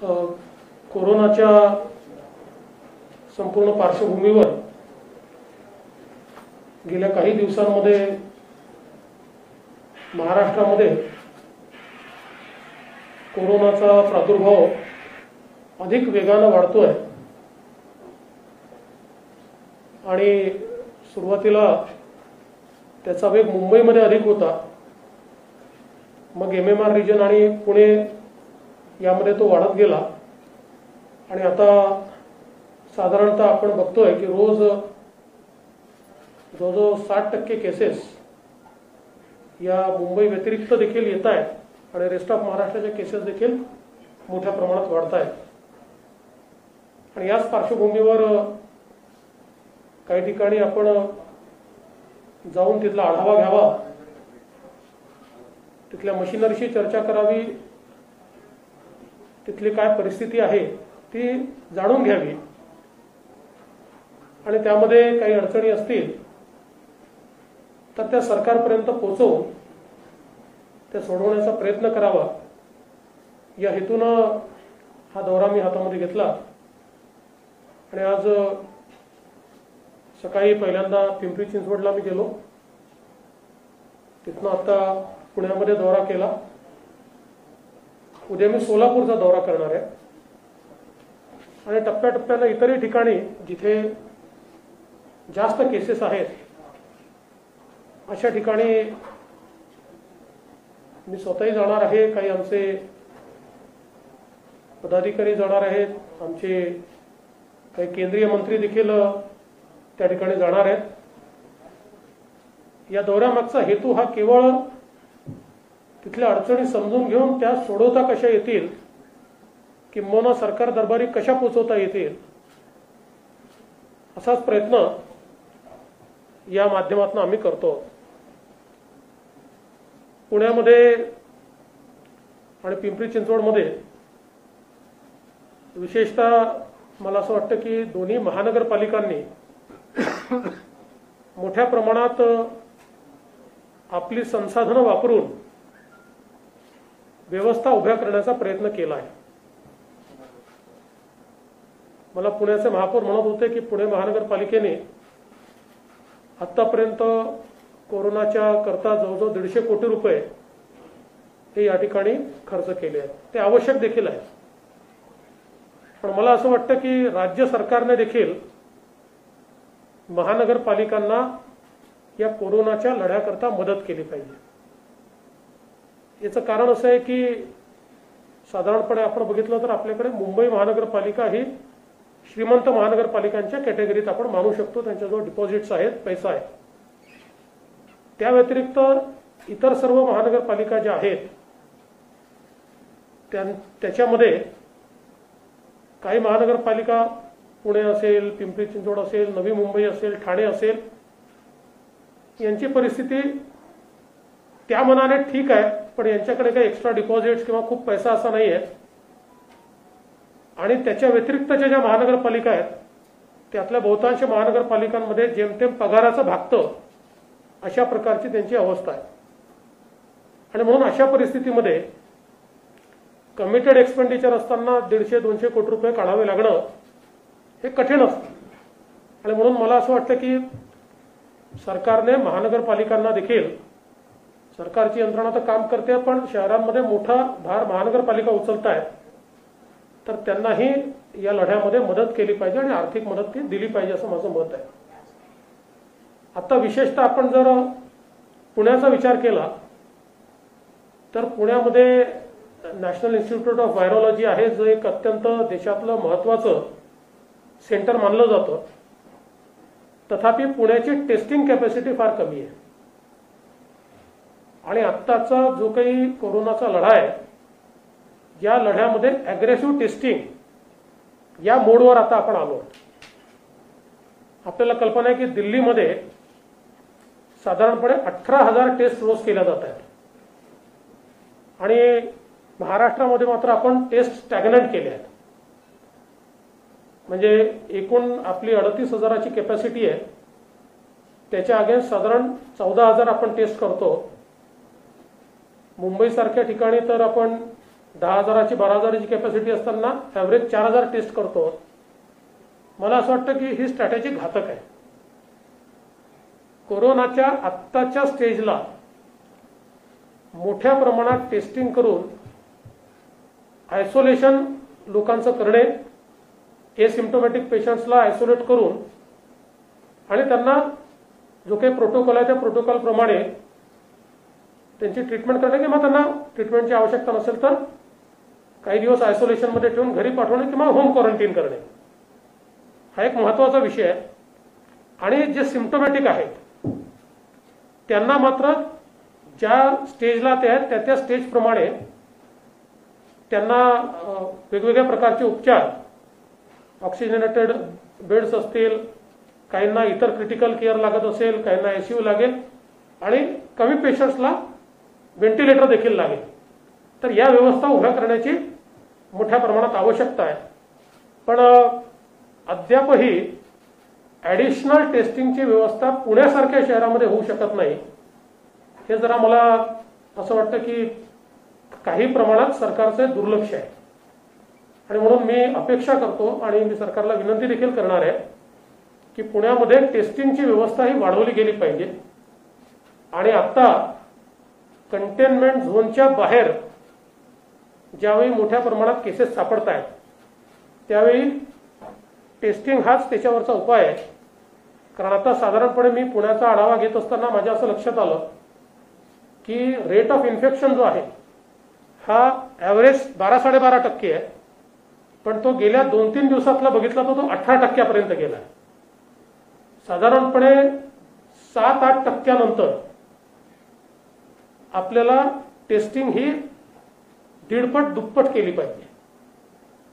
कोरोनाच्या संपूर्ण पार्श्वभूमीवर गेल्या काही दिवसांमध्ये महाराष्ट्रामध्ये कोरोनाचा प्रादुर्भाव अधिक वेगाने वाढतोय आणि सुरुवातीला त्याचा वेग मुंबईमध्ये अधिक होता, मग MMR रिजन आणि पुणे यामध्ये तो वाढत गेला आणि आता साधारणतः आपण बघतोय की रोज जवळजवळ 60% केसेस या मुंबई व्यतिरिक्त देखील येत आहेत आणि रेस्ट ऑफ महाराष्ट्राच्या केसेस देखील मोठ्या प्रमाणात वाढत आहेत। आणि याच पार्श्वभूमीवर काही ठिकाणी आपण जाऊन तिथला आढावा घ्यावा, तिथल्या मशिनरीशी चर्चा करावी, तिथली काय परिस्थिती आहे ती जाणून घ्यावी आणि त्यामध्ये काही अडचणी असतील तर त्या सरकारपर्यंत पोहोचवून त्या सोडवण्याचा प्रयत्न करावा, या हेतूनं हा दौरा मी हातामध्ये घेतला। आणि आज सकाळी पहिल्यांदा पिंपरी चिंचवडला मी गेलो, तिथनं आता पुण्यामध्ये दौरा केला, उद्या मी सोलापूरचा दौरा करणार आहे आणि टप्प्याटप्प्यानं इतरही ठिकाणी जिथे जास्त केसेस आहेत अशा ठिकाणी मी स्वतःही जाणार आहे, काही आमचे पदाधिकारी जाणार आहेत, आमचे काही केंद्रीय मंत्री देखील त्या ठिकाणी जाणार आहेत। या दौऱ्यामागचा हेतू हा केवळ तिथल्या अडचणी समजून घेऊन त्या सोडवता कशा येतील, किंबहुना सरकार दरबारी कशा पोहोचवता येतील असाच प्रयत्न या माध्यमातून आम्ही करतो। पुण्यामध्ये आणि पिंपरी चिंचवडमध्ये विशेषतः मला असं वाटतं की दोन्ही महानगरपालिकांनी मोठ्या प्रमाणात आपली संसाधनं वापरून व्यवस्था उभ्या करण्याचा प्रयत्न केला आहे। मला पुण्याचे महापौर म्हणत होते की पुणे महानगरपालिकेने आतापर्यंत कोरोनाच्या करता जवळजवळ 150 कोटी रुपये हे या ठिकाणी खर्च केले आहेत, ते आवश्यक देखील आहे। पण मला असं वाटतं की राज्य सरकारने देखील महानगरपालिकांना या कोरोनाच्या लढ्याकरता मदत केली पाहिजे। याचं कारण असं आहे की साधारणपणे आपण बघितलं तर आपल्याकडे मुंबई महानगरपालिका ही श्रीमंत महानगरपालिकांच्या कॅटेगरीत आपण मानू शकतो, त्यांच्याजवळ डिपॉझिट्स आहेत, पैसा आहे। त्या व्यतिरिक्त इतर सर्व महानगरपालिका ज्या आहेत त्याच्यामध्ये काही महानगरपालिका पुणे असेल, पिंपरी चिंचवड असेल, नवी मुंबई असेल, ठाणे असेल, यांची परिस्थिती त्या मनाने ठीक आहे, पण यांच्याकडे काही एक्स्ट्रा डिपॉझिट्स किंवा खूप पैसा असा नाही आहे। आणि त्याच्या व्यतिरिक्तच्या ज्या महानगरपालिका आहेत त्यातल्या बहुतांश महानगरपालिकांमध्ये जेमतेम पगाराचं भागतं अशा प्रकारची त्यांची अवस्था आहे। आणि म्हणून अशा परिस्थितीमध्ये कमिटेड एक्सपेंडिचर असताना 150-200 कोटी रुपये काढावे लागणं हे कठीण असतं। आणि म्हणून मला असं वाटतं की सरकारने महानगरपालिकांना देखील, सरकारची यंत्रणा तर काम करते पण शहरांमध्ये मोठा भार महानगरपालिका उचलत आहेत, तर त्यांनाही या लढ्यामध्ये मदत केली पाहिजे आणि आर्थिक मदत ती दिली पाहिजे असं माझं मत आहे। आता विशेषतः आपण जर पुण्याचा विचार केला तर पुण्यामध्ये नॅशनल इन्स्टिट्यूट ऑफ व्हायरोलॉजी आहे, जो एक अत्यंत देशातलं महत्त्वाचं सेंटर मानलं जातं। तथापि पुण्याची टेस्टिंग कॅपॅसिटी फार कमी आहे आणि आत्ताचा जो काही कोरोनाचा लढा आहे या लढ्यामध्ये अग्रेसिव्ह टेस्टिंग या मोडवर आता आपण आलो। आपल्याला कल्पना आहे की दिल्लीमध्ये साधारणपणे 18,000 टेस्ट रोज केल्या जात आहेत आणि महाराष्ट्रामध्ये मात्र आपण टेस्ट स्टॅग्नंट केले आहेत। म्हणजे एकूण आपली 38,000ची कॅपॅसिटी आहे, त्याच्या अगेन्स्ट साधारण 14,000 आपण टेस्ट करतो। मुंबई सारख्या ठिकाणी तर आपण 10,000ची 12,000ची कॅपॅसिटी असताना ॲव्हरेज 4,000 टेस्ट करतो. मला असं वाटतं की ही स्ट्रॅटेजी घातक आहे. कोरोनाच्या आत्ताच्या स्टेजला मोठ्या प्रमाणात टेस्टिंग करून आयसोलेशन लोकांचं करणे, एसिम्प्टोमॅटिक पेशंट्सला आयसोलेट करून आणि त्यांना जो काही प्रोटोकॉल आहे त्या प्रोटोकॉलप्रमाणे त्यांची ट्रीटमेंट करणे किंवा त्यांना ट्रीटमेंटची आवश्यकता नसेल तर काही दिवस आयसोलेशनमध्ये ठेवून घरी पाठवणे किंवा होम क्वारंटाईन करणे, हा एक महत्त्वाचा विषय आहे. आणि जे सिम्प्टोमॅटिक आहेत त्यांना मात्र ज्या स्टेजला ते आहेत त्या त्या स्टेजप्रमाणे त्यांना वेगवेगळ्या प्रकारचे उपचार, ऑक्सिजनेटेड बेड्स असतील, काहींना इतर क्रिटिकल केअर लागत असेल, काहींना ICU लागेल आणि कमी पेशंट्सला व्हेंटिलेटर देखील लागेल. तर या व्यवस्था उभ्या करण्याची मोठ्या प्रमाणात आवश्यकता आहे. पण अद्यापही ॲडिशनल टेस्टिंगची व्यवस्था पुण्यासारख्या शहरामध्ये होऊ शकत नाही. हे जरा मला असं वाटतं की काही प्रमाणात सरकारचे दुर्लक्ष आहे. आणि म्हणून मी अपेक्षा करतो आणि मी सरकारला विनंती देखील करणार आहे की पुण्यामध्ये टेस्टिंगची व्यवस्था ही वाढवली गेली पाहिजे. आणि आता कंटेनमेंट झोनच्या बाहेर ज्यावेळी मोठ्या प्रमाणात केसेस सापडत आहेत त्यावेळी टेस्टिंग हाच त्याच्यावरचा उपाय आहे. कारण आता साधारणपणे मी पुण्याचा आढावा घेत असताना माझ्या असं लक्षात आलं की रेट ऑफ इन्फेक्शन जो आहे हा ॲव्हरेज 12-12.5% आहे. पण तो गेल्या 2-3 दिवसातला बघितला तर तो 18% गेला. साधारणपणे 7-8% आपल्याला टेस्टिंग ही दीडपट दुप्पट केली पाहिजे.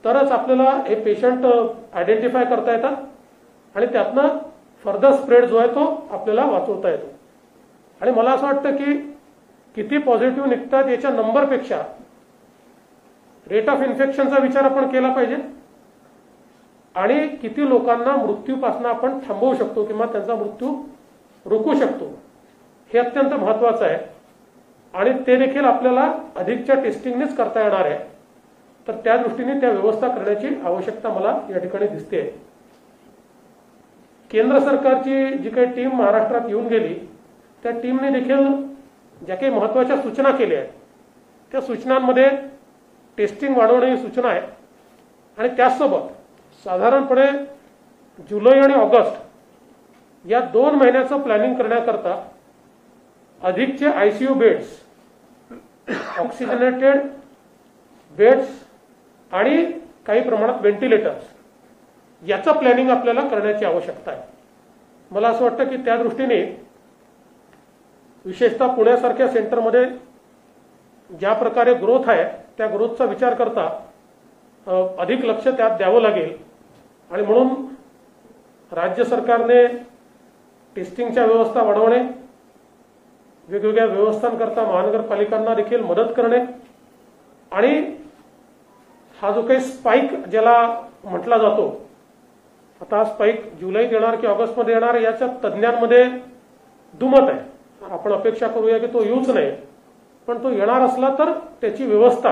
तरच आपल्याला हे पेशंट आयडेंटिफाय करता येतात आणि त्यातनं फर्दर स्प्रेड जो आहे तो आपल्याला वाचवता येतो. आणि मला असं वाटतं की किती पॉझिटिव्ह निघतात याच्या नंबरपेक्षा रेट ऑफ इन्फेक्शनचा विचार आपण केला पाहिजे आणि किती लोकांना मृत्यूपासून आपण थांबवू शकतो किंवा त्यांचा मृत्यू रोखू शकतो हे अत्यंत महत्त्वाचं आहे. आणि ते देखील आपल्याला अधिकच्या टेस्टिंगनेच करता येणार आहे. तर त्या दृष्टीने त्या व्यवस्था करण्याची आवश्यकता मला या ठिकाणी दिसते. केंद्र सरकारची जी काही टीम महाराष्ट्रात येऊन गेली त्या टीमने देखील ज्या काही महत्त्वाच्या सूचना केल्या आहेत त्या सूचनांमध्ये टेस्टिंग वाढवणे ही सूचना आहे. आणि त्याचसोबत साधारणपणे जुलै आणि ऑगस्ट या 2 महिन्याचं प्लॅनिंग करण्याकरता अधिकचे ICU बेड्स, ऑक्सिजनेटेड बेड्स आणि काही प्रमाणात व्हेंटिलेटर्स याचं प्लॅनिंग आपल्याला करण्याची आवश्यकता आहे. मला असं वाटतं की त्या दृष्टीने विशेषतः पुण्यासारख्या सेंटरमध्ये ज्या प्रकारे ग्रोथ आहे त्या ग्रोथचा विचार करता अधिक लक्ष त्यात द्यावं लागेल. आणि म्हणून राज्य सरकारने टेस्टिंगच्या व्यवस्था वाढवणे, वेगवेगळ्या व्यवस्थांकरता महानगरपालिकांना देखील मदत करणे आणि हा जो काही स्पाइक ज्याला म्हटला जातो, आता हा स्पाइक जुलैत येणार की ऑगस्टमध्ये येणार याच्या तज्ज्ञांमध्ये दुमत आहे. आपण अपेक्षा करूया की तो येऊच नाही, पण तो येणार असला तर त्याची व्यवस्था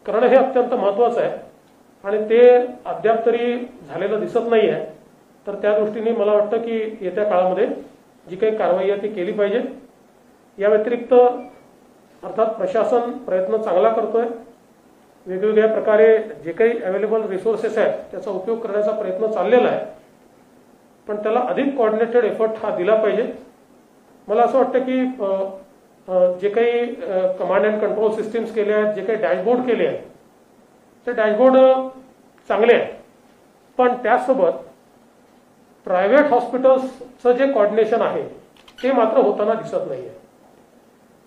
करणं हे अत्यंत महत्त्वाचं आहे आणि ते अद्याप तरी झालेलं दिसत नाही आहे. तर त्या दृष्टीने मला वाटतं की येत्या काळामध्ये जी काही कारवाई आहे ती केली पाहिजे. या व्यतिरिक्त अर्थात प्रशासन प्रयत्न चांगला करतोय. वेगवेगळ्या प्रकारे जे काही अवेलेबल रिसोर्सेस आहेत त्याचा उपयोग करण्याचा प्रयत्न चाललेला आहे. पण त्याला अधिक कोऑर्डिनेटेड एफर्ट हा दिला पाहिजे. मला असं वाटतं की जे काही कमांड अँड कंट्रोल सिस्टीम्स केले आहेत, जे काही डॅशबोर्ड केले आहेत ते डॅशबोर्ड चांगले आहेत. पण त्यासोबत प्रायव्हेट हॉस्पिटल्सचं जे कोऑर्डिनेशन आहे ते मात्र होताना दिसत नाही आहे.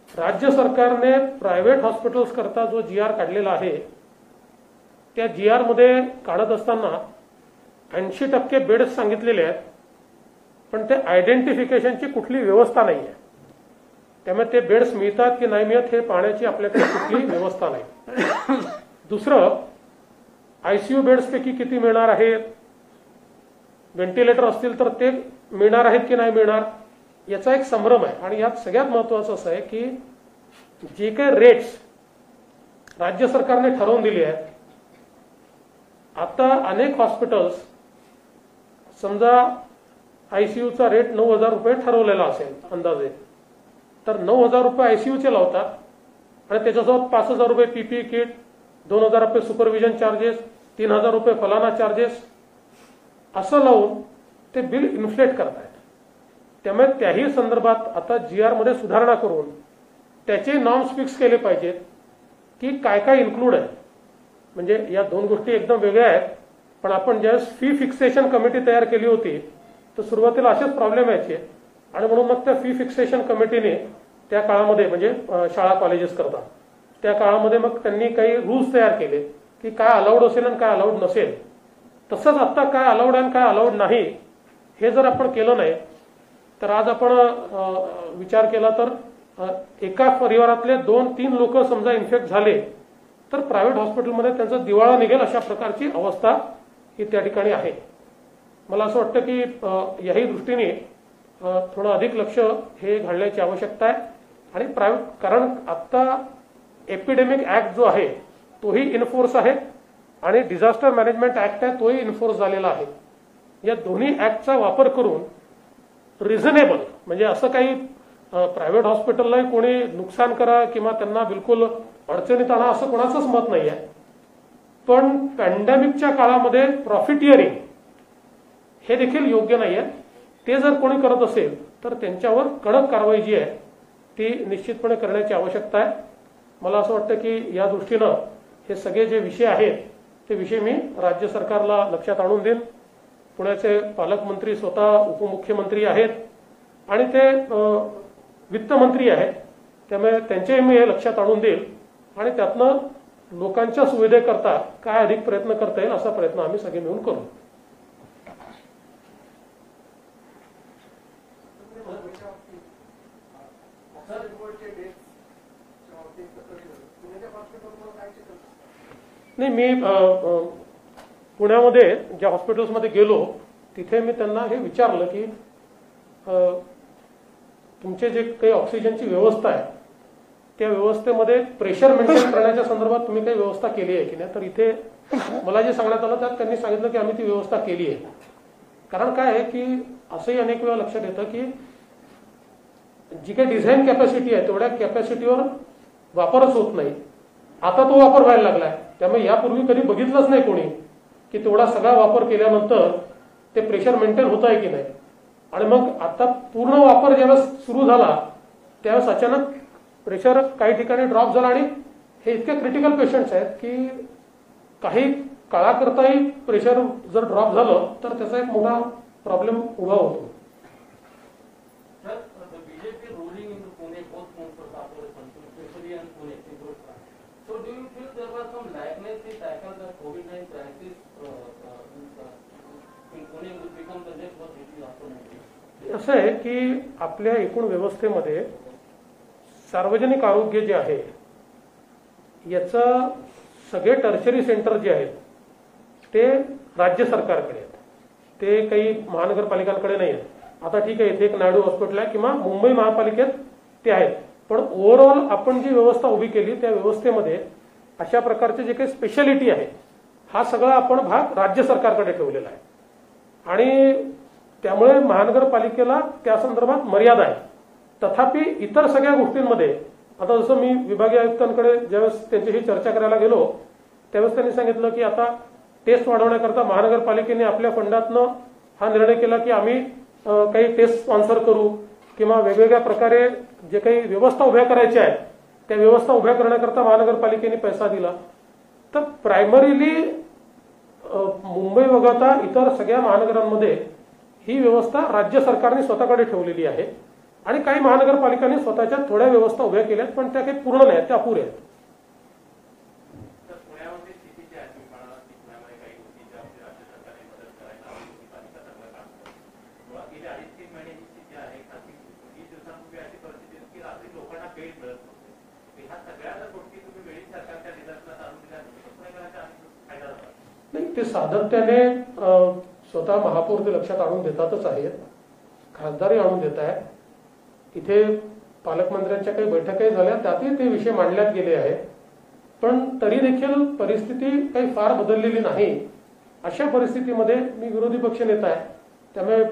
राज्य सरकारने प्रायव्हेट हॉस्पिटल्स करता जो GR काढलेला आहे त्या GR मध्ये काढत असताना 80% बेड्स सांगितलेले आहेत, पण ते आयडेंटिफिकेशनची कुठली व्यवस्था नाही आहे. त्यामुळे ते बेड्स मिळतात की नाही मिळत हे पाहण्याची आपल्याकडे कुठली व्यवस्था नाही. दुसरं, ICU बेड्सपैकी किती मिळणार आहेत, व्हेंटिलेटर असतील तर ते मिळणार आहेत की नाही मिळणार याचा एक संभ्रम आहे. आणि यात सगळ्यात महत्त्वाचं असं आहे की जे काही राज्य सरकारने ठरवून दिली आहे. आता अनेक हॉस्पिटल्स, समजा आयसीयूचा रेट 9,000 रुपये ठरवलेला असेल अंदाजे, तर 9,000 रुपये आयसीयूचे लावतात आणि त्याच्यासोबत 5,000 रुपये पीपीई किट, 2,000 रुपये सुपरविजन चार्जेस, 3,000 रुपये फलाना चार्जेस असं लावून ते बिल इन्फ्लेट करतायत. त्यामुळे त्याही संदर्भात आता GR मध्ये सुधारणा करून त्याचे नॉर्म्स फिक्स केले पाहिजेत की काय काय इन्क्लूड आहे. म्हणजे या दोन गोष्टी एकदम वेगळ्या आहेत, पण आपण ज्यावेळेस फी फिक्सेशन कमिटी तयार केली होती तर सुरुवातीला असेच प्रॉब्लेम यायचे आणि म्हणून मग त्या फी फिक्सेशन कमिटीने त्या काळामध्ये, म्हणजे शाळा कॉलेजेस करता त्या काळामध्ये मग त्यांनी काही रूल्स तयार केले की काय अलाउड असेल आणि काय अलाउड नसेल. तसंच आता काय अलाउड आहे आणि काय अलाउड नाही हे जर आपण केलं नाही तर आज आपण विचार केला तर एका परिवारातले 2-3 लोक समजा इन्फेक्ट झाले तर प्रायव्हेट हॉस्पिटलमध्ये त्यांचा दिवाळा निघेल अशा प्रकारची अवस्था ही त्या ठिकाणी आहे. मला असं वाटतं की याही दृष्टीने थोडं अधिक लक्ष हे घालण्याची आवश्यकता आहे. आणि प्रायव्हेट, कारण आता एपिडेमिक ऍक्ट जो आहे तोही इन्फोर्स आहे आणि डिझास्टर मॅनेजमेंट ऍक्ट आहे तोही इन्फोर्स झालेला आहे. या दोन्ही ऍक्टचा वापर करून रिझनेबल, म्हणजे असं काही प्रायव्हेट हॉस्पिटलला कोणी नुकसान करा किंवा त्यांना बिलकुल अडचणीत आणा असं कोणाचंच मत नाही आहे, पण पॅन्डेमिकच्या काळामध्ये प्रॉफिटियरिंग हे देखील योग्य नाही आहे. ते जर कोणी करत असेल तर त्यांच्यावर कडक कारवाई जी आहे ती निश्चितपणे करण्याची आवश्यकता आहे. मला असं वाटतं की या दृष्टीनं हे सगळे जे विषय आहेत ते विषय मी राज्य सरकारला लक्षात आणून देईन. पुण्याचे पालकमंत्री स्वतः उपमुख्यमंत्री आहेत आणि ते वित्तमंत्री आहेत, त्यामुळे त्यांचेही मी हे लक्षात आणून देईल आणि त्यातनं लोकांच्या सुविधेकरता काय अधिक प्रयत्न करता येईल असा प्रयत्न आम्ही सगळे मिळून करू. नाही, मी पुण्यामध्ये ज्या हॉस्पिटल्समध्ये गेलो तिथे मी त्यांना हे विचारलं की तुमचे जे काही ऑक्सिजनची व्यवस्था आहे त्या व्यवस्थेमध्ये प्रेशर मेंटेन करण्याच्या संदर्भात तुम्ही काही व्यवस्था केली आहे की नाही. तर इथे मला जे सांगण्यात आलं त्यात त्यांनी सांगितलं की आम्ही ती व्यवस्था केली आहे. कारण काय आहे की असंही अनेक वेळा लक्षात येतं की जी काही डिझाईन कॅपॅसिटी आहे तेवढ्या कॅपॅसिटीवर वापरच होत नाही. आता तो वापर व्हायला लागलाय, त्यामुळे यापूर्वी कधी बघितलंच नाही कोणी की तेवढा सगळा वापर केल्यानंतर ते प्रेशर मेंटेन होत आहे की नाही. आणि मग आता पूर्ण वापर ज्यावेळेस सुरू झाला त्यावेळेस अचानक प्रेशर काही ठिकाणी ड्रॉप झाला आणि हे इतके क्रिटिकल पेशंट्स आहेत की काही काळाकरताही प्रेशर जर ड्रॉप झालं तर त्याचा एक मोठा प्रॉब्लेम उभा होतो. असं आहे की आपल्या एकूण व्यवस्थेमध्ये सार्वजनिक आरोग्य जे आहे याचं सगळे टर्शरी सेंटर जे आहेत ते राज्य सरकारकडे आहेत, ते काही महानगरपालिकांकडे नाही आहेत. आता ठीक आहे, इथे एक नायडू हॉस्पिटल आहे किंवा मुंबई महापालिकेत ते आहेत, पण ओव्हरऑल आपण जी व्यवस्था उभी केली त्या व्यवस्थेमध्ये अशा प्रकारचे जे काही स्पेशालिटी आहे हा सगळा आपण भाग राज्य सरकारकडे ठेवलेला आहे. आणि त्यामुळे महानगरपालिकेला त्या संदर्भात मर्यादा आहे. तथापि इतर सगळ्या गोष्टींमध्ये आता जसं मी विभागीय आयुक्तांकडे ज्यावेळेस त्यांच्याशी चर्चा करायला गेलो त्यावेळेस त्यांनी सांगितलं की आता टेस्ट वाढवण्याकरता महानगरपालिकेने आपल्या फंडातनं हा निर्णय केला की आम्ही काही टेस्ट स्पॉन्सर करू किंवा वेगवेगळ्या प्रकारे जे काही व्यवस्था उभ्या करायच्या आहेत त्या व्यवस्था उभ्या करण्याकरता महानगरपालिकेने पैसा दिला. तर प्रायमरीली मुंबई वगळता इतर सगळ्या महानगरांमध्ये ही व्यवस्था राज्य सरकारने स्वतःकडे ठेवलेली आहे आणि काही महानगरपालिकांनी स्वतःच्या थोड्या व्यवस्था उभ्या केल्यात, पण त्या काही पूर्ण नाहीत, त्या अपुऱ्या आहेत. नाही, ते सातत्याने स्वतः महापौर ते लक्षात आणून देतातच आहेत, खासदारही आणून देत आहेत. इथे पालकमंत्र्यांच्या काही बैठकाही झाल्या त्यातही ते विषय मांडण्यात गेले आहेत. पण तरी देखील परिस्थिती काही फार बदललेली नाही. अशा परिस्थितीमध्ये मी विरोधी पक्षनेता आहे, त्यामुळे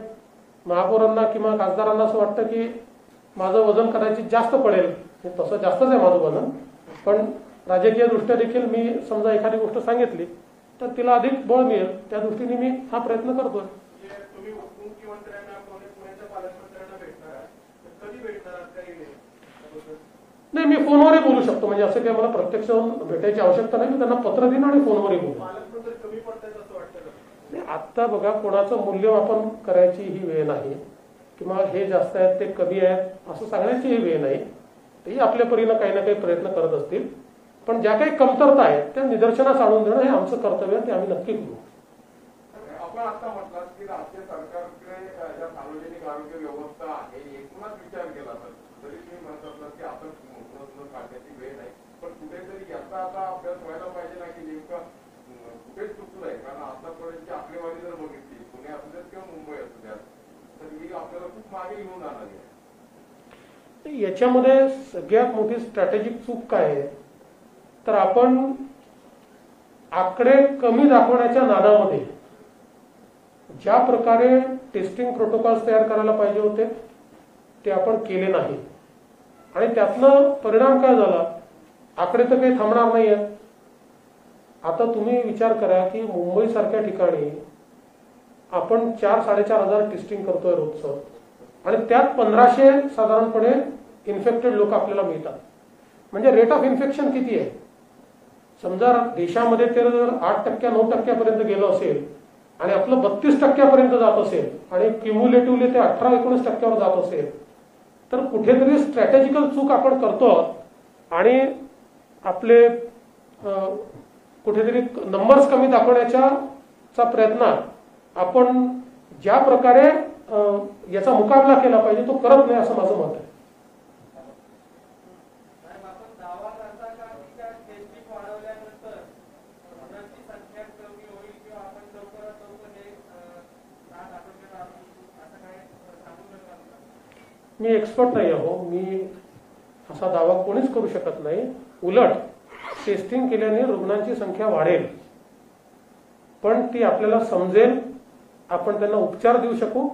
महापौरांना किंवा खासदारांना असं वाटतं की माझं वजन कदाचित जास्त पडेल. तसं जास्तच आहे माझं वजन, पण राजकीय दृष्ट्या देखील मी समजा एखादी गोष्ट सांगितली तर तिला अधिक बळ मिळेल, त्या दृष्टीने मी हा प्रयत्न करतोय. नाही, मी फोनवरही बोलू शकतो, म्हणजे असं काही मला प्रत्यक्ष भेटायची आवश्यकता नाही. मी त्यांना पत्र देईन आणि फोनवरही बोलू. आता बघा, कोणाचं मूल्यमापन करायची ही वेळ नाही किंवा हे जास्त आहेत ते कमी आहेत असं सांगण्याची ही वेळ नाही. तेही आपल्या परीनं काही ना काही प्रयत्न करत असतील, पण ज्या काही कमतरता आहेत त्या निदर्शनास आणून देणं हे आमचं कर्तव्य आहे, ते आम्ही नक्की करू. आपण आता म्हटलं की राज्य सरकारकडे ज्या सार्वजनिक आरोग्य व्यवस्था आहे एकूणच विचार केला तर जरी तुम्ही म्हणत असलात की आपण काढण्याची वेळ नाही, पण कुठेतरी याचा आता अभ्यास व्हायला पाहिजे ना की नेमकं कुठेच चुकलं आहे. कारण आतापर्यंतची आकडेवारी जर बघितली, पुणे असू द्यात किंवा मुंबई असू द्यात, तर ही आपल्याला खूप मागे घेऊन जाणार आहे. याच्यामध्ये सगळ्यात मोठी स्ट्रॅटेजिक चूक काय आहे तर आपण आकडे कमी दाखवण्याच्या नादामध्ये ज्या प्रकारे टेस्टिंग प्रोटोकॉल्स तयार करायला पाहिजे होते ते आपण केले नाही, आणि त्यातनं परिणाम काय झाला, आकडे तर काही थांबणार नाही आहेत. आता तुम्ही विचार करा की मुंबई सारख्या ठिकाणी आपण 4-4.5 टेस्टिंग करतोय रोजचं, आणि त्यात 1500 साधारणपणे इन्फेक्टेड लोक आपल्याला मिळतात. म्हणजे रेट ऑफ इन्फेक्शन किती आहे? समजा देशामध्ये ते जर 8%-9% गेलं असेल आणि आपलं 32% जात असेल आणि क्युम्युलेटिव्हली ते 18-19% जात असेल, तर कुठेतरी स्ट्रॅटेजिकल चूक आपण करतो आणि आपले कुठेतरी नंबर्स कमी दाखवण्याच्या प्रयत्नात आपण ज्या प्रकारे याचा मुकाबला केला पाहिजे तो करत नाही, असं माझं मत आहे. मी एक्सपर्ट नाही आहो, मी असा दावा कोणीच करू शकत नाही. उलट टेस्टिंग केल्याने रुग्णांची संख्या वाढेल, पण ती आपल्याला समजेल, आपण त्यांना उपचार देऊ शकू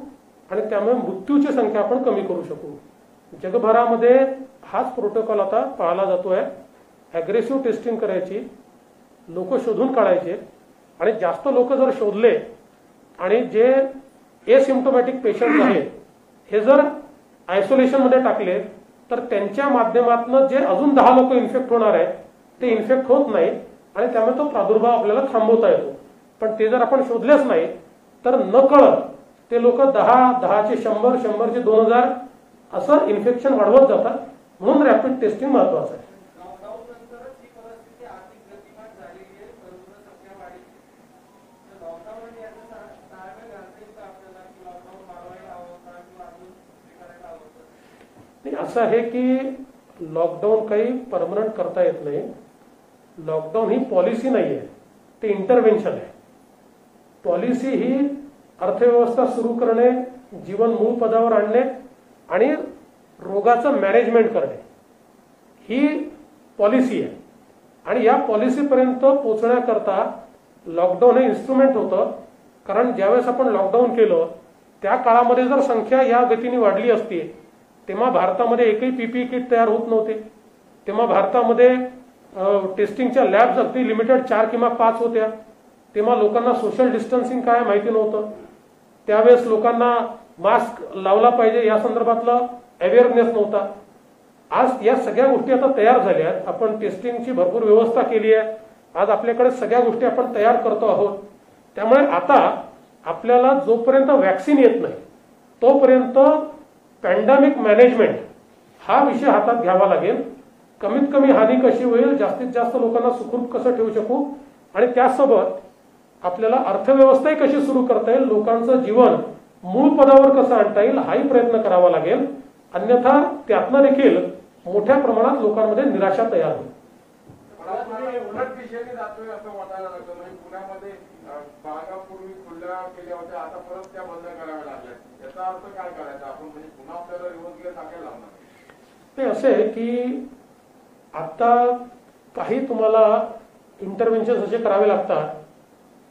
आणि त्यामुळे मृत्यूची संख्या आपण कमी करू शकू. जगभरामध्ये हाच प्रोटोकॉल आता पाळला जातोय. ॲग्रेसिव्ह टेस्टिंग करायची, लोक शोधून काढायचे, आणि जास्त लोक जर शोधले आणि जे एसिम्प्टोमॅटिक पेशंट आहेत हे जर आयसोलेशनमध्ये टाकले तर त्यांच्या माध्यमातून जे अजून 10 लोक इन्फेक्ट होणार आहेत ते इन्फेक्ट होत नाही आणि त्यामुळे तो प्रादुर्भाव आपल्याला थांबवता येतो. पण ते जर आपण शोधलेच नाही तर नकळत ते लोक 10चे 100, 100चे 2000 असं इन्फेक्शन वाढवत जातात. म्हणून रॅपिड टेस्टिंग महत्वाचं आहे. असं आहे की लॉकडाऊन काही परमनंट करता येत नाही. लॉकडाऊन ही पॉलिसी नाही आहे, ते इंटरव्हेन्शन आहे. पॉलिसी ही अर्थव्यवस्था सुरू करणे, जीवन मूळ पदावर आणणे आणि रोगाचं मॅनेजमेंट करणे ही पॉलिसी आहे. आणि या पॉलिसीपर्यंत पोहोचण्याकरता लॉकडाऊन हे इन्स्ट्रुमेंट होतं. कारण ज्यावेळेस आपण लॉकडाऊन केलं त्या काळामध्ये जर संख्या या गतीने वाढली असती, तेव्हा भारतामध्ये एकही पीपीई किट तयार होत नव्हते. तेव्हा भारतामध्ये टेस्टिंगच्या लॅब्स अगदी लिमिटेड 4 किंवा 5 होत्या. तेव्हा लोकांना सोशल डिस्टन्सिंग काय माहिती नव्हतं. त्यावेळेस लोकांना मास्क लावला पाहिजे या संदर्भातला अवेअरनेस नव्हता. आज या सगळ्या गोष्टी आता तयार झाल्या आहेत. आपण टेस्टिंगची भरपूर व्यवस्था केली आहे. आज आपल्याकडे सगळ्या गोष्टी आपण तयार करतो आहोत. त्यामुळे आता आपल्याला जोपर्यंत वॅक्सिन येत नाही तोपर्यंत पॅन्डेमिक मॅनेजमेंट हा विषय हातात घ्यावा लागेल. कमीत कमी हानी कशी होईल, जास्तीत जास्त लोकांना सुखरूप कसं ठेवू शकू, आणि त्यासोबत आपल्याला अर्थव्यवस्थाही कशी सुरू करता येईल, लोकांचं जीवन मूळ पदावर कसं आणता येईल हाही प्रयत्न करावा लागेल. अन्यथा त्यातनं देखील मोठ्या प्रमाणात लोकांमध्ये निराशा तयार होईल. उलट दिशेने जातोय असं वाटायला लागतं. म्हणजे पुण्यामध्ये बागा पूर्वी खुल्या केल्या होत्या, आता परत त्या बंद कराव्या लागल्या. याचा अर्थ काय करायचा आपण? म्हणजे पुन्हा आपल्याला रिव्हर्स गिअर टाकायला लागणार. ते असे की आता काही तुम्हाला इंटरव्हेन्शन असे करावे लागतात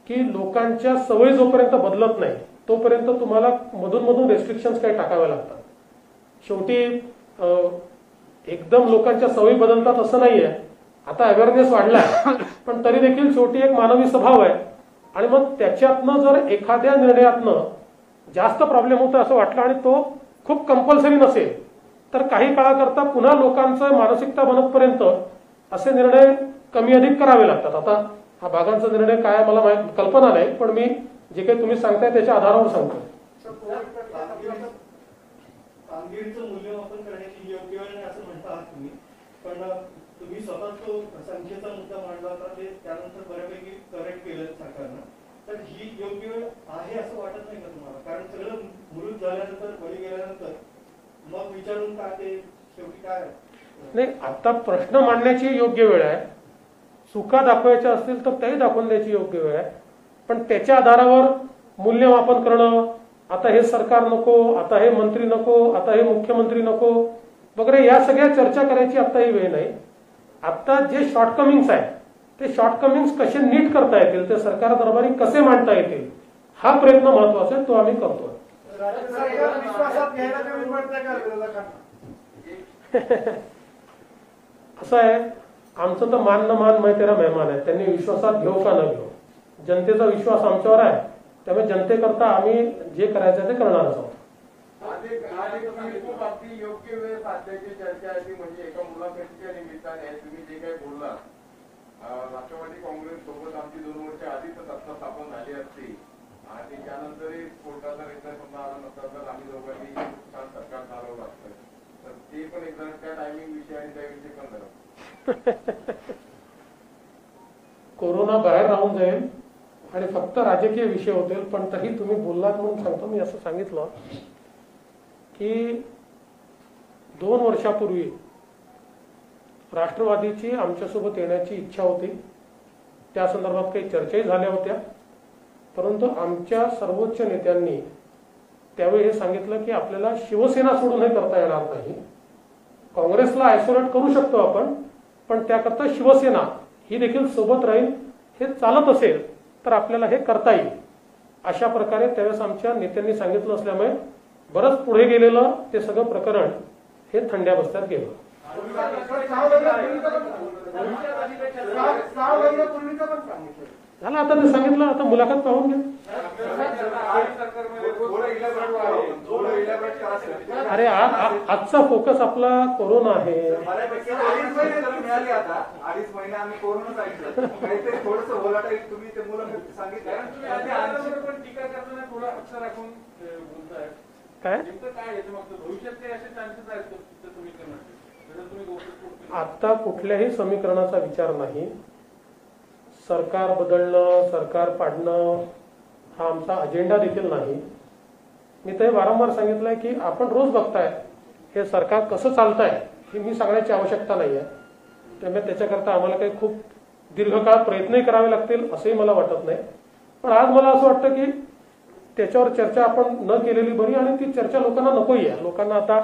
की लोकांच्या सवयी जोपर्यंत बदलत नाही तोपर्यंत तुम्हाला मधून मधून रेस्ट्रिक्शन्स काही टाकावे लागतात. शेवटी एकदम लोकांच्या सवयी बदलतात असं नाहीये. आता अवेअरनेस वाढलाय पण तरी देखील शेवटी एक मानवी स्वभाव आहे आणि मग त्याच्यातनं जर एखाद्या निर्णयातनं जास्त प्रॉब्लेम होतो असं वाटलं आणि तो खूप कंपल्सरी नसेल तर काही काळाकरता पुन्हा लोकांचं मानसिकता बनतपर्यंत असे निर्णय कमी अधिक करावे लागतात. आता हा बागांचा निर्णय काय मला कल्पना नाही पण मी जे काही तुम्ही सांगताय त्याच्या आधारावर सांगतो. कामगिरीचं मूल्यमापन करण्याची योग्य वेळ नाही असं म्हणता आहात तुम्ही, पण तुम्ही स्वतः तो संख्येचा मुद्दा मांडला होता ते त्यानंतर बऱ्यापैकी करेक्ट केलं सरकारनं. तर ही योग्य वेळ आहे असं वाटत नाही का तुम्हाला? कारण सगळं मृत झाल्यानंतर बळी गेल्यानंतर मग विचारून का ते शेवटी काय नाही. आता प्रश्न मांडण्याची योग्य वेळ आहे. चुका दाखवायच्या असतील तर तेही दाखवून द्यायची योग्य वेळ आहे. पण त्याच्या आधारावर मूल्यमापन करणं आता हे सरकार नको, आता हे मंत्री नको, आता हे मुख्यमंत्री नको वगैरे या सगळ्या चर्चा करायची आता ही वेळ नाही. आता जे शॉर्टकमिंग्स आहेत ते शॉर्टकमिंग्स कसे नीट करता येतील ते सरकार दरबारी कसे मांडता येतील हा प्रयत्न महत्वाचा आहे तो आम्ही करतोय. असं आहे आमचं तर मान न मान मै तेरा मेहमान आहे. त्यांनी विश्वासात घेऊ का न घेऊ जनतेचा विश्वास आमच्यावर आहे त्यामुळे जनतेकरता आम्ही जे करायचं ते करणारच आहोत. खूप अगदी योग्य वेळ साधण्याची चर्चा आहे ती म्हणजे एका मुलाखतीच्या निमित्ताने तुम्ही जे काही बोलला राष्ट्रवादी काँग्रेस सोबत आमची 2 वर्ष आधीच सत्ता स्थापन झाली असती आणि त्यानंतरही कोर्टाचा निर्णय समजा आला नसता तर आम्ही दोघांनी छान सरकार चालवलं असतं. तर ते पण एकदा त्या टायमिंग विषयी आणि त्याविषयी पण जरा कोरोना बाहेर राहून जाईल आणि फक्त राजकीय विषय होतील. पण तरी तुम्ही बोललात म्हणून सांगतो मी असं सांगितलं की 2 वर्षापूर्वी राष्ट्रवादीची आमच्यासोबत येण्याची इच्छा होती. त्या संदर्भात काही चर्चाही झाल्या होत्या परंतु आमच्या सर्वोच्च नेत्यांनी त्यावेळी हे सांगितलं की आपल्याला शिवसेना सोडून हे करता येणार नाही. काँग्रेसला आयसोलेट करू शकतो आपण पण त्याकरता शिवसेना ही देखील सोबत राहील हे चालत असेल तर आपल्याला हे करता येईल अशा प्रकारे त्यावेळेस आमच्या नेत्यांनी सांगितलं असल्यामुळे बरंच पुढे गेलेलं ते सगळं प्रकरण हे थंड्या बस्त्यात गेलं. झालं आता ते सांगितलं आता मुलाखत पाहून घ्या. अरे आजचा फोकस आपला कोरोना आहे. 2.5 महिने आम्ही कोरोना सांगितलं काहीतरी थोडस होलाटाईल तुम्ही ते मुलाखत सांगितलं टीका करताना थोडा अक्षर राखून बोलताय काय काय भविष्यात काही असे चान्सेस आहेत तुम्ही करणार? आता कुठल्याही समीकरणाचा विचार नाही. सरकार बदलणं सरकार पाडणं हा आमचा अजेंडा देखील नाही. मी तर वारंवार सांगितलंय की आपण रोज बघताय हे सरकार कसं चालतंय हे मी सांगण्याची आवश्यकता नाही आहे. त्यामुळे त्याच्याकरता आम्हाला काही खूप दीर्घकाळ प्रयत्नही करावे लागतील असंही मला वाटत नाही. पण आज मला असं वाटतं की त्याच्यावर चर्चा आपण न केलेली बरी आणि ती चर्चा लोकांना नकोही आहे. लोकांना आता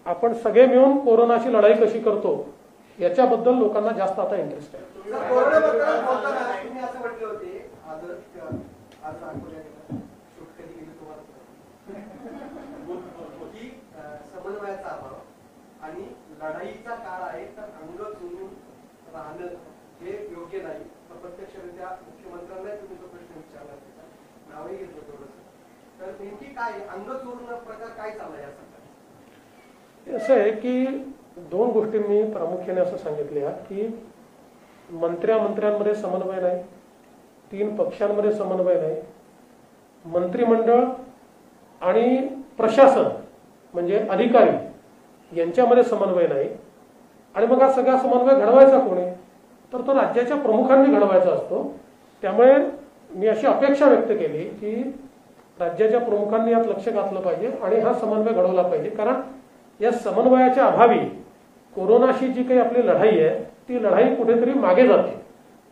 आपण सगळे मिळून कोरोनाची लढाई कशी करतो याच्याबद्दल लोकांना जास्त आता इंटरेस्ट आहे. समन्वयाचा अभाव आणि लढाईचा काळ आहे तर अंग चोरून राहणं हे योग्य नाही. प्रत्यक्षरित्या मुख्यमंत्र्यांना तुम्ही तो प्रश्न विचारला त्याचा नावही घेतलं थोडंसं. तर नेमकी काय अंग चोरून प्रकार काय चालला या सरकार? असं आहे की 2 गोष्टी मी प्रामुख्याने असं सांगितल्या की मंत्र्यांमध्ये समन्वय नाही, 3 पक्षांमध्ये समन्वय नाही, मंत्रिमंडळ आणि प्रशासन म्हणजे अधिकारी यांच्यामध्ये समन्वय नाही. आणि मग हा सगळा समन्वय घडवायचा कोणी तर तो राज्याच्या प्रमुखांनी घडवायचा असतो. त्यामुळे मी अशी अपेक्षा व्यक्त केली की राज्याच्या प्रमुखांनी यात लक्ष घातलं पाहिजे आणि हा समन्वय घडवला पाहिजे. कारण या समन्वयाच्या अभावी कोरोनाशी जी काही आपली लढाई आहे ती लढाई कुठेतरी मागे जाते.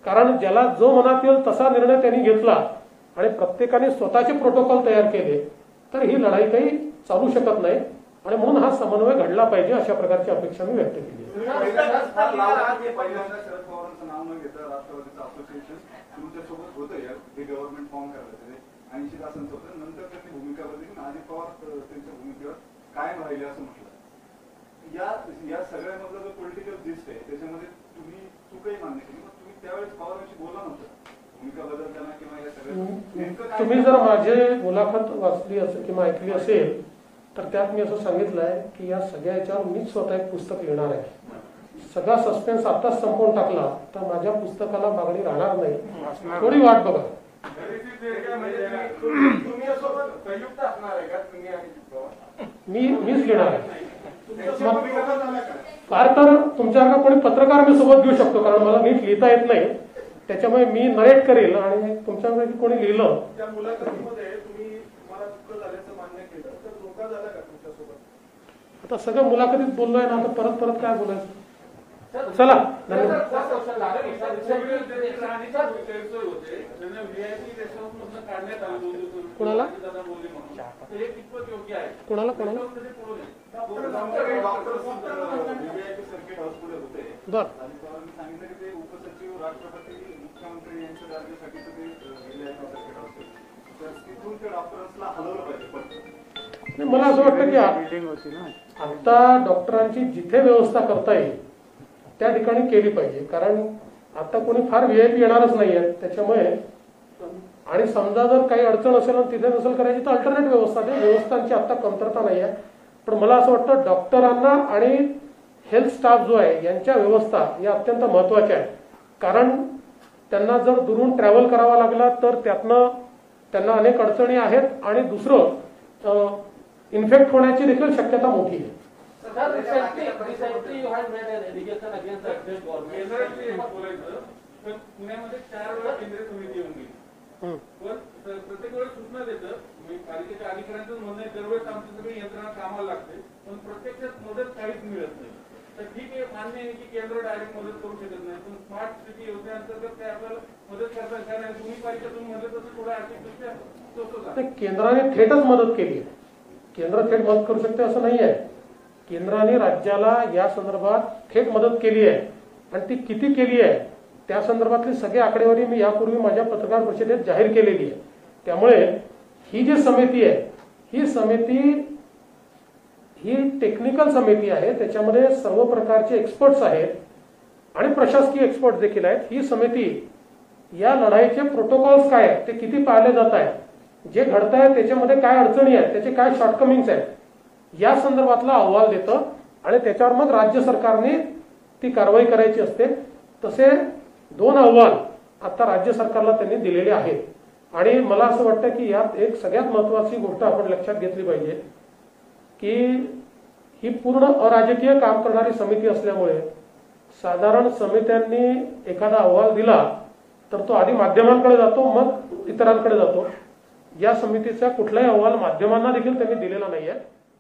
कारण ज्याला जो मनात येईल तसा निर्णय त्यांनी घेतला आणि प्रत्येकाने स्वतःचे प्रोटोकॉल तयार केले तर ही लढाई काही चालू शकत नाही. आणि म्हणून हा समन्वय घडला पाहिजे अशा प्रकारची अपेक्षा मी व्यक्त केली. पहिल्यांदा शरद पवारांचं नाव न घेता राष्ट्रवादीचं असोसिएशन तुमच्यासोबत होतं हे गव्हर्नमेंट फॉर्म करायचं ते 80 तासांचं होतं. नंतर त्यांनी भूमिका बदलली, अजित पवार त्यांच्या भूमिकेवर कायम राहिले असं म्हटलं. या सगळ्यामधलं जो पॉलिटिकल जिस्ट आहे त्याच्यामध्ये तुम्ही चूकही मान्य केली, मग तुम्ही त्यावेळेस पवारांशी बोलला नव्हतं भूमिका बदलताना किंवा या सगळ्या. तुम्ही जर माझे मुलाखत वाचली असेल किंवा ऐकली असेल तर त्यात मी असं सांगितलं आहे की या सगळ्या याच्यावर मीच स्वतः एक पुस्तक लिहिणार आहे. सगळा सस्पेन्स आताच संपवून टाकला तर माझ्या पुस्तकाला मागणी राहणार नाही. थोडी वाट बघा. संयुक्त असणार आहे का तुम्ही आणि मीच लिहिणार आहे. फार तर तुमच्यासारखा कोणी पत्रकार मी सोबत घेऊ शकतो, कारण मला नीट लिहिता येत नाही. त्याच्यामुळे मी नरेट करेल आणि तुमच्यापैकी कोणी लिहिलं. त्या मुलाखतीमध्ये तुम्ही मला चुक झाल्याचं मान्य केलं तर धोका झाला का तुमच्यासोबत? आता सगळं मुलाखतीत बोललोय ना, आता परत काय बोलायचं. चला धन्यवाद. कोणाला कोणाला कोणाला सर्किट हाऊसमध्ये होते. बर सांगितलं की ते उपसचिव राष्ट्रपती मुख्यमंत्री यांच्या जागेसाठी सर्किट हाऊस तर तिथून ते डॉक्टर्सला हलवलं पाहिजे. मला असं वाटतं की आता डॉक्टरांची जिथे व्यवस्था करता येईल त्या ठिकाणी केली पाहिजे, कारण आता कोणी फार VIP येणारच नाहीये. त्याच्यामुळे आणि समजा जर काही अडचण असेल आणि तिथे नसेल करायची तर अल्टरनेट व्यवस्था द्या. व्यवस्थांची आता कमतरता नाही आहे. पण मला असं वाटतं डॉक्टरांना आणि हेल्थ स्टाफ जो आहे यांच्या व्यवस्था या अत्यंत महत्वाच्या आहेत. कारण त्यांना जर दुरून ट्रॅव्हल करावा लागला तर त्यातनं त्यांना अनेक अडचणी आहेत आणि दुसरं इन्फेक्ट होण्याची देखील शक्यता मोठी आहे. पुण्यामध्ये 4 वेळा केंद्रीय समिती येऊन गेली, पण प्रत्येक वेळेस सूचना देतं. पालिकेच्या अधिकाऱ्यांचं म्हणणं आहे दरवेळेस आमची सगळी यंत्रणा कामाला लागते, पण प्रत्यक्षात मदत काहीच मिळत नाही. तर ठीक आहे, मान्य आहे की केंद्र डायरेक्ट मदत करू शकत नाही, पण स्मार्ट सिटी योजनेअंतर्गत काय आपल्याला मदत करता येणार नाही. तुम्ही पालिकेतून मदत असं थोडं आर्थिकदृष्ट्या सोपं. केंद्राने थेटच मदत केली आहे. केंद्र थेट मदत करू शकते असं नाही आहे. केंद्राने राज्याला या संदर्भात थेट मदत केली आहे आणि ती किती केली आहे त्या संदर्भातली सगळी आकडेवारी मी यापूर्वी माझ्या पत्रकार परिषदेत जाहीर केलेली आहे. त्यामुळे ही जी समिती आहे ही समिती ही टेक्निकल समिती आहे. त्याच्यामध्ये सर्व प्रकारचे एक्सपर्ट्स आहेत आणि प्रशासकीय एक्सपर्ट देखील आहेत. ही समिती या लढाईचे प्रोटोकॉल्स काय आहेत ते किती पाळले जात आहेत, जे घडत आहे त्याच्यामध्ये काय अडचणी आहेत, त्याचे काय शॉर्टकमिंग्स आहेत या संदर्भातला अहवाल देतं आणि त्याच्यावर मग राज्य सरकारने ती कारवाई करायची असते. तसे 2 अहवाल आता राज्य सरकारला त्यांनी दिलेले आहेत. आणि मला असं वाटतं की यात एक सगळ्यात महत्वाची गोष्ट आपण लक्षात घेतली पाहिजे की ही पूर्ण अराजकीय काम करणारी समिती असल्यामुळे साधारण समित्यांनी एखादा अहवाल दिला तर तो आधी माध्यमांकडे जातो मग इतरांकडे जातो. या समितीचा कुठलाही अहवाल माध्यमांना देखील त्यांनी दिलेला नाहीये,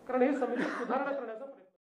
कारण ही समिती सुधारणा करण्याचा